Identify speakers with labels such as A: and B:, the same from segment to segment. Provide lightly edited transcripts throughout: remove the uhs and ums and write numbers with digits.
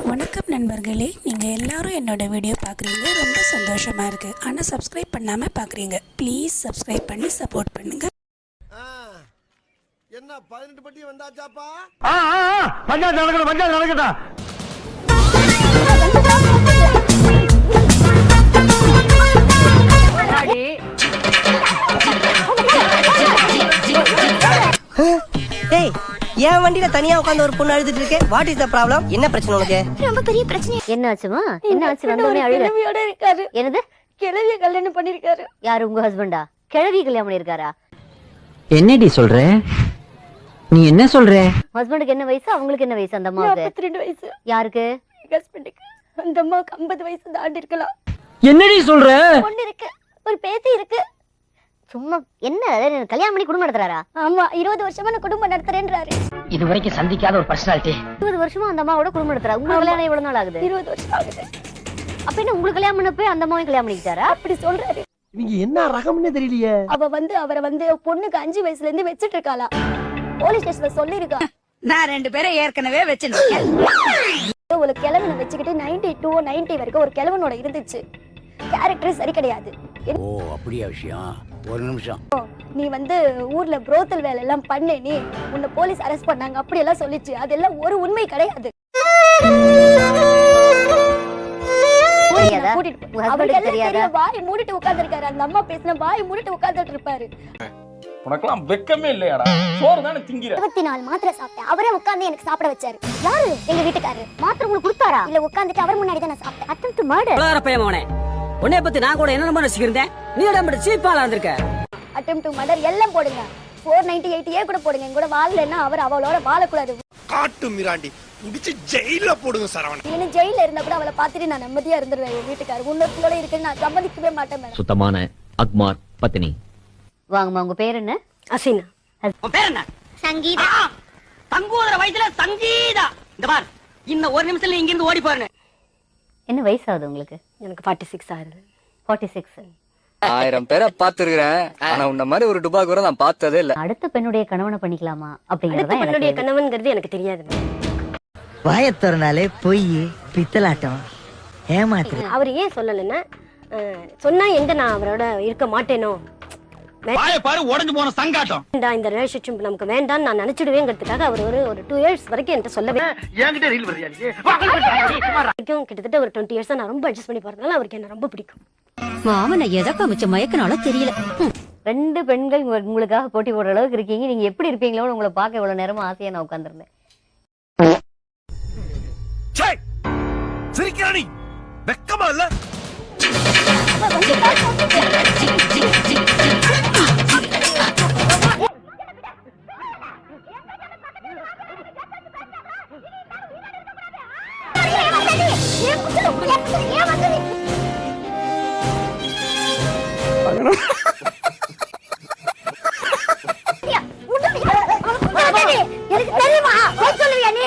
A: வணக்கம் நண்பர்களே, நீங்கள் எல்லாரும் என்னோட வீடியோ பார்க்குறீங்க, ரொம்ப சந்தோஷமாக இருக்குது. ஆனால் சப்ஸ்கிரைப் பண்ணாமல் பார்க்குறீங்க. ப்ளீஸ் சப்ஸ்கிரைப் பண்ணி சப்போர்ட் பண்ணுங்கள்.
B: என்ன 18 பட்டி வந்தாச்சாப்பா?
C: பஞ்சாயத்து நடக்கணும், பஞ்சாயத்து நடக்கட்டா.
D: டேய், என் வண்டியில தனியா உட்கார்ந்து ஒரு பொண்ணு அழுதுட்டு இருக்கே. What is the problem? என்ன பிரச்சனை உனக்கு?
E: ரொம்ப பெரிய பிரச்சனை. என்ன ஆச்சுமா? என்ன ஆச்சு? வந்தோனே
F: கிழவியோட இருக்காரு.
E: என்னது?
F: கிழவிய கல்யாணம் பண்ணிருக்காரு.
E: யாரு, உங்க ஹஸ்பண்டா? கிழவி கல்யாணம் பண்ணிருக்காரா?
G: என்னடி சொல்ற? நீ என்ன சொல்ற?
E: ஹஸ்பண்டுக்கு என்ன வயசு, அவங்களுக்கு என்ன வயசு? அந்த அம்மாவுக்கு
F: 42 வயசு.
E: யாருக்கு?
F: ஹஸ்பண்டுக்கு. அந்த அம்மாவுக்கு 50 வயசு தாண்டி இருக்கலாம்.
G: என்னடி சொல்ற?
F: பொண்ணு இருக்கு, ஒரு பேத்தி இருக்கு.
E: சும்மா என்ன கல்யாணம் பண்ணி குடும்பம் நடத்துறாரா?
F: ஆமா, 20 வருஷமா நான் குடும்பம் நடத்துறேன்றாரு.
G: இது வரைக்கும் சந்திக்காத ஒரு பர்சனாலிட்டி.
E: 20 வருஷமா அந்த அம்மாவோட குடும்பம் நடத்துறா. உங்க கல்யாணம் எவ்வளவு நாள் ஆகுது?
F: 20 வருஷம் ஆகுது.
E: அப்ப என்ன உங்களுக்கு கல்யாணம் பண்ண போய் அந்த அம்மாவையும் கல்யாணம் பண்ணிக்கிட்டாரா?
F: அப்படி சொல்றாரு.
D: இவங்க என்ன ரகம்னே தெரியலையே.
F: அவரை பொண்ணுக்கு 5 வயசுல இருந்து வச்சிட்டு இருக்காளா. போலீஸ் ஸ்டேஷன்ல சொல்லிருக்கா.
H: நான் 2 பேரை ஏற்கனவே வச்சிருக்கேன்.
F: ஒரு கிழவனை வச்சுக்கிட்டு 92 90 வரைக்கும் ஒரு கிழவனோட இருந்துச்சு. கேரக்டர் சரி கிடையாது.
C: ஓ, அப்படியா விஷயம்? ஒரு நிமிஷம்.
F: நீ ஊர்ல புரோத்தல் வேலை எல்லாம் பண்ணே, நீ உன்னை போலீஸ் அரெஸ்ட் பண்ணாங்க அப்படி எல்லாம் சொல்லிச்சு. அதெல்லாம் ஒரு உண்மை கிடையாது. வாய் மூடிட்டு உட்கார்ந்து இருக்காரு. அந்த அம்மா பேசின வாய் மூடிட்டு உட்கார்ந்துட்டு இருப்பாரு.
I: உனக்கெல்லாம் வெக்கமே இல்லையாடா? சோறு தானே திங்கிற.
F: 24 மாத்திரை சாப்பிட்டேன். அவரே உட்கார்ந்து எனக்கு சாப்பிட வச்சாரு. யாரு? எங்க வீட்டுக்காரரு. மாத்திரை உங்களுக்கு கொடுத்தாரா? இல்ல, உட்கார்ந்துட்டு அவர் முன்னாடி தான் நான் சாப்பிட்டேன். Attempt murder.
G: பையனே, உன்னை பத்தி நான் கூட என்ன நினைச்சிருந்தேன். நீ உடம்பு சீப்பாலா இருந்திருக்க.
F: அட்டெம்ப்ட் மர்டர் எல்லாம் போடுங்க. 498A கூட போடுங்க. என் கூட வாழலன்னா அவர் அவளோட வாழக்கூடாது.
B: காட்டு மிராண்டி முடிச்சு ஜெயில போடுங்க சரவணன்.
F: இன்னும் ஜெயில இருந்தா கூட அவளை பார்த்துட்டு நான் நிம்மதியா இருந்துருவேன். என் வீட்டுக்காரர் இன்னொருத்தோட இருக்குன்னு நான் சம்மதிக்கவே மாட்டேன் மேடம்.
G: சுத்தமான அக்மார் பத்தினி.
E: வாங்கம்மா, உங்க பேர் என்ன?
F: அசினா.
H: உன் பேர் என்ன?
E: சங்கீதா.
H: தங்கூதர வயசுல சங்கீதா. இந்த பார், இன்னும் ஒரு நிமிஷத்துல இங்க இருந்து ஓடி போறேன்.
E: என்ன வயசாகுது உங்களுக்கு?
F: எனக்கு 46 ஆகுது.
E: 46.
J: 1000 பேரை பாத்துருக்கிறேன். ஆனா உன்ன மாதிரி ஒரு டுபாக்கூரை நான் பார்த்ததே இல்ல.
E: அடுத்த பெண்ணுடைய கணவனை பண்ணிக்கலாமா அப்படிங்கறத
F: என்னுடைய கணவன்ங்கிறது எனக்கு தெரியாது.
D: வாயத்தொறனாலே பொய், பித்தலாட்டம், ஏமாத்து.
F: அவர் ஏன் சொல்லலன்னா, சொன்னா எங்க நான் அவரோட இருக்க மாட்டேனோ,
C: பாரு உடைஞ்சு போன சங்காட்டம்.
F: இந்த ரிலேஷன்ஷிப் நமக்கு வேண்டாம் நான் நினைச்சிடுவேங்கிறதுக்காக அவர் ஒரு 2 இயர்ஸ் வரைக்கும் என்கிட்ட சொல்லவே.
C: என்கிட்ட ரீல் வரையா?
F: கிட்டத்தட்ட ஒரு 20 இயர்ஸ் நான் ரொம்ப அட்ஜஸ்ட் பண்ணி போறதுனால அவருக்கு என்ன ரொம்ப பிடிக்கும்.
E: மாமனை எதை காமிச்ச மயக்கனால தெரியல. 2 பெண்கள் உங்களுக்காக போட்டி போடுற அளவுக்கு இருக்கீங்க. நீங்க எப்படி இருப்பீங்களோன்னு உங்களை பார்க்க இவ்வளவு நேரமா ஆசையா நான் உட்கார்ந்துருந்தேன்.
B: சிரிக்கிறானி வெக்கமா இல்ல?
F: எனக்கு தெரியுமா? சொல்லுவியா நீ?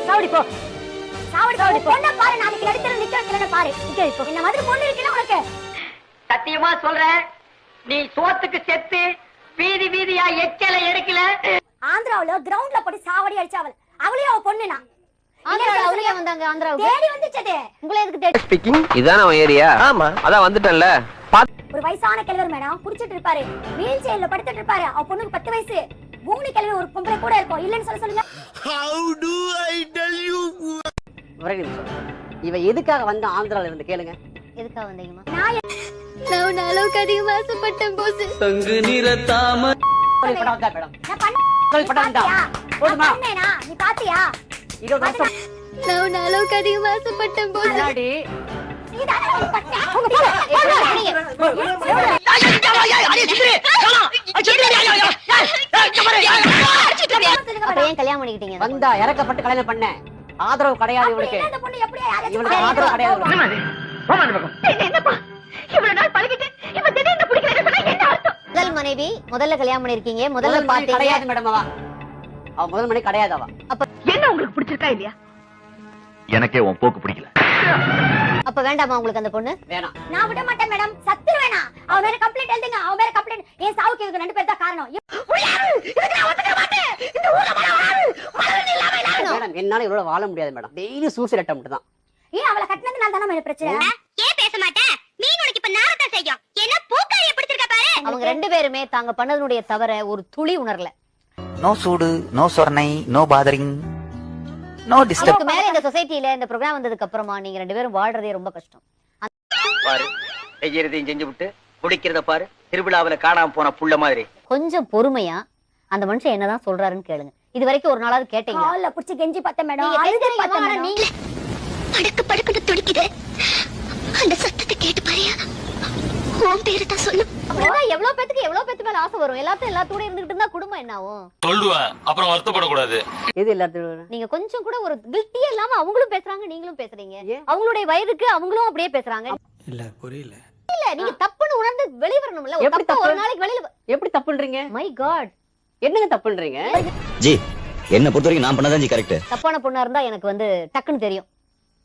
F: சாவடி போ, சாவடி பொண்ண பாரு. நாளைக்கு எடுத்து நிக்க வைக்கலன்னு பாரு. நிக்க வைப்போ. என்ன மாதிரி பொண்ணு இருக்குன்னு உனக்கு
H: சத்தியமா சொல்றேன், நீ சோத்துக்கு செத்து வீதி வீதியா எச்சல எடுக்கல.
F: ஆந்திராவுல கிரவுண்ட்ல போட்டு சாவடி அடிச்சாவல். அவளையும் அவ பொண்ணுனா
E: அவங்களே வந்தாங்க. ஆந்திராவுக்கு
F: தேடி வந்துச்சதே.
E: உங்களை எதுக்கு தேடி?
J: ஸ்பீக்கிங். இதான உன் ஏரியா? ஆமா, அதான் வந்துட்டேன்ல.
F: ஒரு வயசான கிழவர் மேடம் குடிச்சிட்டு இருப்பாரு, வீல் சேர்ல படுத்துட்டு இருப்பாரு. அவ பொண்ணுக்கு 10 வயசு. பூமி கிழவர் ஒரு பொம்பளை கூட இருக்கும். இல்லன்னு சொல்லுங்க.
B: How do I tell you?
H: ஒரே நிமிஷம், இவ எதுக்காக வந்த ஆந்திரால இருந்து கேளுங்க.
E: எதுக்காக வந்தீங்கம்மா?
F: நான் அளவுக்கு அதிகமா ஆசைப்பட்டேன் போஸ்.
J: தங்கு நிறத்தாம
H: படம் தான் மேடம்.
F: நான் பண்ணேனா? நீ பாத்தியா?
H: 20 வருஷம்
F: நான் அளவுக்கு அதிகமா ஆசைப்பட்டேன் போஸ்.
H: முன்னாடி
F: நீ தானே பண்ண. உங்க போல
E: அப்ப ஏன் கல்யாணம் பண்ணிக்கிட்டீங்க?
H: வந்தா இறக்கப்பட்டு கல்யாணம் பண்ண. ஆதரவு கிடையாது இவனுக்கு.
F: இந்த பொண்ணு எப்படி
H: இவனுக்கு ஆதரவு கிடையாது.
F: என்னப்பா இவ்வளவு நாள் பழகிட்டு இப்ப திடீர்னு பிடிக்கிறேன்னு சொன்னா என்ன அர்த்தம்?
E: முதல் மனைவி முதல்ல கல்யாணம் பண்ணிருக்கீங்க. முதல்ல பாத்தீங்க
H: கிடையாது மேடம். அவ முதல் மணி கிடையாது. அவ
E: அப்ப
F: என்ன உங்களுக்கு பிடிச்சிருக்கா இல்லையா?
C: எனக்கே உன் போக்கு பிடிக்கல.
E: அப்ப வேண்டாமா உங்களுக்கு அந்த பொண்ணு?
H: வேணாம்.
F: நான் விட மாட்டேன் மேடம். சத்துரு வேணாம். அவ மேல கம்ப்ளைண்ட் எழுதுங்க. அவ மேல கம்ப்ளைண்ட். என் சாவுக்கு இவங்க 2 பேர் தான் காரணம்.
G: என்னால இவ்வளவு வாழ முடியாது மேடம். டெய்லி சூசைட் அட்டெம்ப்ட் தான்.
F: ஏன் அவளை கட்டினதுனால தானே மேடம் பிரச்சனை? ஏன் பேச மாட்டேன்? மீன் உனக்கு இப்ப நாரத்தான் செய்யும். என்ன பூக்காரிய பிடிச்சிருக்க பாரு.
E: அவங்க ரெண்டு பேருமே தாங்க பண்ணதனுடைய தவற ஒரு துளி உணரல.
K: நோ சூடு, நோ சொர்ணை, நோ பாதரிங், நோ டிஸ்டர்ப்.
E: அதுக்கு மேல இந்த சொசைட்டில இந்த ப்ரோகிராம் வந்ததுக்கு அப்புறமா நீங்க ரெண்டு பேரும் வாழ்றதே ரொம்ப கஷ்டம்.
H: பாரு செய்யறதையும் செஞ்சு விட்டு குடிக்கிறத பாரு, திருவிழாவில காணாம போன புள்ள மாதிரி.
E: கொஞ்சம் பொறுமையா அந்த மனுஷன் என்னதான் சொல்றாருன்னு கேளுங்க. இது வரைக்கும் ஒரு நாளாவது கேட்டீங்க?
F: கால்ல புடிச்சு கெஞ்சி பார்த்தேன் மேடம்.
E: நீங்க
F: அழுது
E: கெஞ்சுறீங்க,
F: பார்த்தேன்
E: ஆனா
F: மேடம்.
E: நீங்க
F: படுக்கு படுக்குன்னு துடிக்குது. அந்த சத்தத்தை கேட்டு பாரியா. உன் பேரு தான் சொல்லு.
E: அப்படின்னா எவ்வளவு பேத்துக்கு மேல ஆசை வரும். எல்லாத்தோட இருந்துகிட்டு இருந்தா குடும்பம் என்ன ஆகும்?
I: சொல்லுவேன், அப்புறம் வருத்தப்படக்கூடாது.
G: எது எல்லாத்தையும்
E: நீங்க கொஞ்சம் கூட ஒரு கில்ட்டியே இல்லாம அவங்களும் பேசுறாங்க, நீங்களும் பேசுறீங்க. அவங்களுடைய வயதுக்கு அவங்களும் அப்படியே பேசுறாங்க.
B: இல்ல புரியல.
E: இல்ல நீங்க தப்புன்னு உணர்ந்து வெளிய வரணும்ல. ஒரு
G: எப்படி
E: தப்பு ஒரு
G: தப்பு?
E: நாளைக்கு வெளியில
G: எப்படி தப்புன்றீங்க?
E: மை காட்,
G: என்னங்க தப்புன்றீங்க?
K: ஜி என்ன பொறுத்த வரைக்கும் நான் பண்ணதான் ஜி கரெக்ட்.
E: தப்பான பொண்ணா இருந்தா எனக்கு வந்து டக்குன்னு தெரியும்.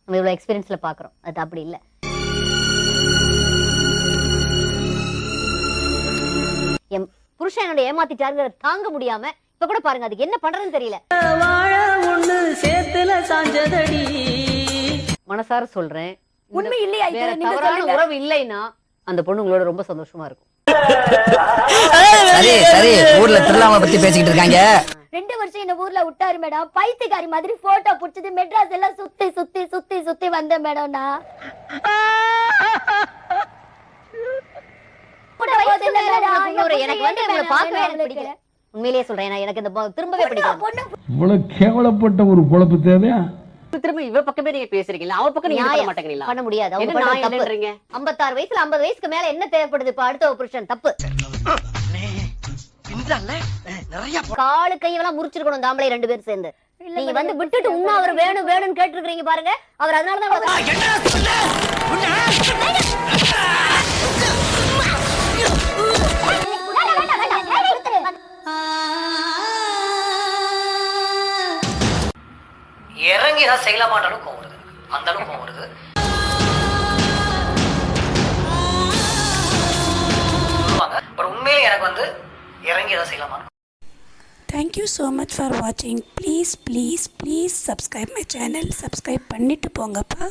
E: நம்ம இவ்வளவு எக்ஸ்பீரியன்ஸ்ல பாக்குறோம். அது அப்படி இல்ல. என் புருஷன் என்னோட ஏமாத்திட்டாருங்கிற தாங்க முடியாம இப்ப கூட பாருங்க அதுக்கு என்ன பண்றதுன்னு தெரியல.
G: வாழ ஒண்ணு சேத்துல சாஞ்சதடி.
E: மனசார சொல்றேன்,
F: உண்மை இல்லையா இது?
E: வேற
F: நீங்க
E: தவறான
F: சொல்லுங்க.
E: உறவு இல்லைன்னா அந்த பொண்ணு உங்களோட ரொம்ப சந்தோஷமா இருக்கும்.
K: சரி சரி, ஊர்ல திருவிழாவை பத்தி பேசிக்கிட்டு இருக்காங்க.
F: 2 வருஷம் இந்த ஊர்ல விட்டாரு மேடம். பைத்தியக்காரி மாதிரி போட்டோ புடிச்சது மெட்ராஸ் எல்லாம் சுத்தி சுத்தி சுத்தி சுத்தி வந்தேன் மேடம். நான்
E: எனக்கு வந்து உங்களை பார்க்கவே எனக்கு பிடிக்கல. உண்மையிலேயே சொல்றேன், எனக்கு இந்த திரும்பவே பிடிக்கல.
I: இவ்வளவு கேவலப்பட்ட ஒரு பொழப்பு தேவையா?
G: திரும்ப இவ பக்கமே நீங்க பேசுறீங்களா? அவ பக்கம் நீங்க பண்ண
E: நியாயம்
G: மாட்டேங்கிறீங்களா?
E: பண்ண முடியாது. அவங்க
G: என்ன
E: பண்ண
G: நான்
E: தப்பு.
G: என்னன்றீங்க?
E: 56 வயசுல 50 வயசுக்கு மேல என்ன தேவைப்படுது? இப்ப அடுத்த புருஷன் தப்பு. காலு கையெல்லாம் முறிச்சிருக்கணும் இந்த ஆம்பளை 2 பேரும் சேர்ந்து. நீங்க வந்து விட்டுட்டு உண்மை அவர் வேணும் வேணும்னு கேட்டிருக்கீங்க பாருங்க. அவர் அதனாலதான்
G: இறங்கி தான் செய்யலாமான்னு கோவம் வருது. அந்த அளவுக்கு கோவம் வருது. ஒரு உண்மையிலே எனக்கு வந்து இறங்கி தான் செய்யலாமா.
A: Thank you so much for watching. Please subscribe my channel. Subscribe பண்ணிட்டு போங்கப்பா.